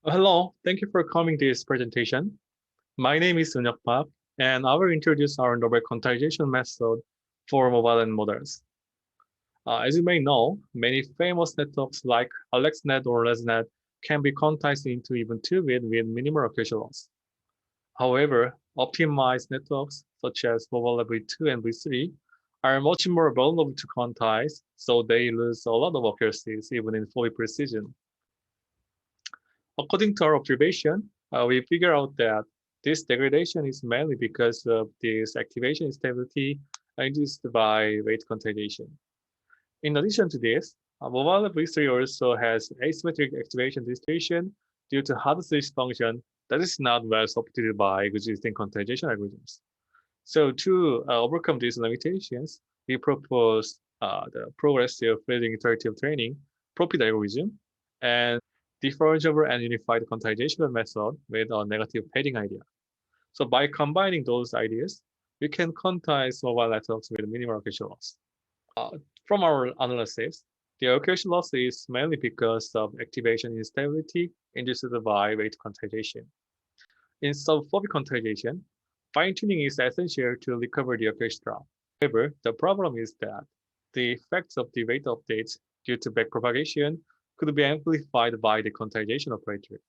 Hello, thank you for coming to this presentation. My name is Unyak Park, and I will introduce our novel quantization method for mobile and models. As you may know, many famous networks like AlexNet or ResNet can be quantized into even 2-bit with minimal accuracy loss. However, optimized networks such as mobile V2 and V3 are much more vulnerable to quantize, so they lose a lot of accuracies even in fully precision. According to our observation, we figure out that this degradation is mainly because of this activation instability induced by weight quantization. In addition to this, mobile V3 also has asymmetric activation distribution due to hard switch function that is not well supported by existing quantization algorithms. So to overcome these limitations, we propose the progressive freezing iterative training profit algorithm and differentiable and unified quantization method with a negative padding idea. So by combining those ideas, we can quantize mobile networks with minimal accuracy loss. From our analysis, the accuracy loss is mainly because of activation instability induced by weight quantization. In sub-phobic quantization, fine-tuning is essential to recover the accuracy drop. However, the problem is that the effects of the weight updates due to backpropagation could be amplified by the quantization operator.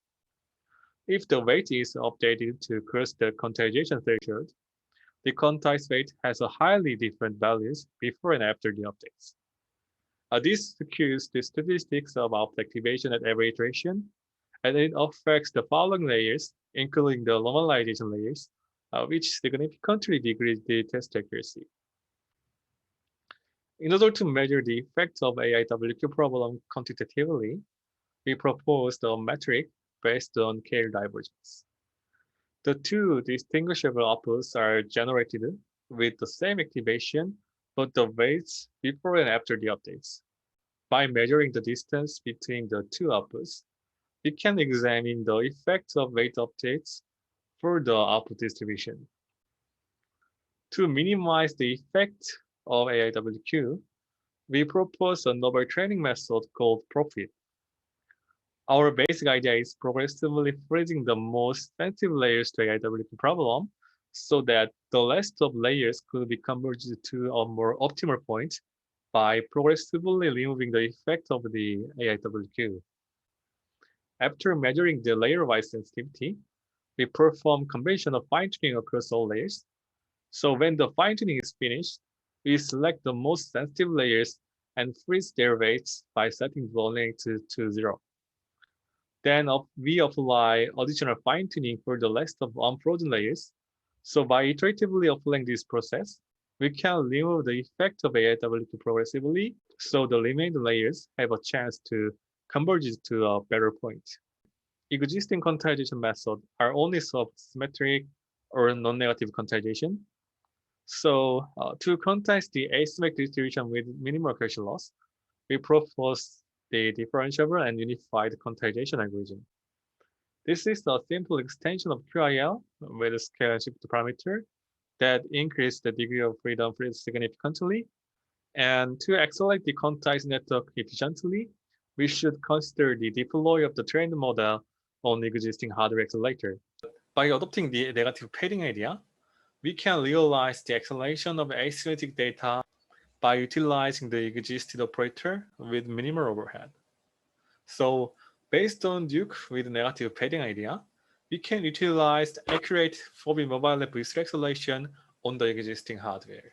If the weight is updated to cross the quantization threshold, the quantized weight has a highly different values before and after the updates. This skews the statistics of activation at every iteration, and it affects the following layers, including the normalization layers, which significantly decrease the test accuracy. In order to measure the effects of AIWQ problem quantitatively, we proposed a metric based on KL divergence. The two distinguishable outputs are generated with the same activation, but the weights before and after the updates. By measuring the distance between the two outputs, we can examine the effects of weight updates for the output distribution. To minimize the effect of AIWQ, we propose a novel training method called profit. Our basic idea is progressively freezing the most sensitive layers to AIWQ problem so that the rest of layers could be converged to a more optimal point by progressively removing the effect of the AIWQ. After measuring the layer-wise sensitivity, we perform conventional fine-tuning across all layers. So when the fine-tuning is finished, we select the most sensitive layers and freeze their weights by setting the bottleneck to 0. Then we apply additional fine-tuning for the rest of unfrozen layers. So by iteratively applying this process, we can remove the effect of AIWQ progressively, so the remaining layers have a chance to converge to a better point. Existing quantization methods are only symmetric or non-negative quantization. So to quantize the asymmetric distribution with minimal accuracy loss, we propose the differentiable and unified quantization algorithm. This is a simple extension of QIL with a scale and shift parameter that increase the degree of freedom significantly. And to accelerate the quantized network efficiently, we should consider the deploy of the trained model on existing hardware accelerator. By adopting the negative padding idea, we can realize the acceleration of asymmetric data by utilizing the existing operator with minimal overhead. So based on Duke with negative padding idea, we can utilize accurate 4-bit mobile V3 acceleration on the existing hardware.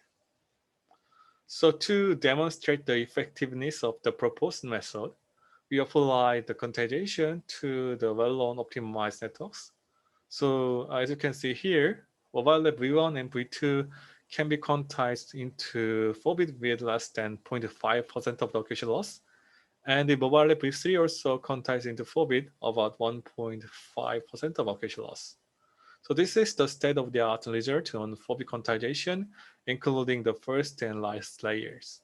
So to demonstrate the effectiveness of the proposed method, we apply the quantization to the well-known optimized networks. So as you can see here, mobile V1 and V2 can be quantized into 4-bit with less than 0.5% of the accuracy loss. And the mobile V3 also quantized into 4-bit about 1.5% of accuracy loss. So this is the state-of-the-art result on 4-bit quantization, including the first and last layers.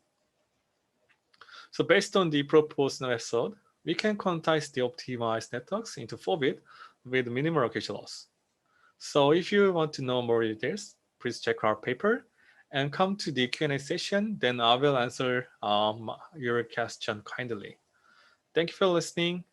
So based on the proposed method, we can quantize the optimized networks into 4-bit with minimal accuracy loss. So if you want to know more details, please check our paper and come to the Q&A session, then I will answer your question kindly. Thank you for listening.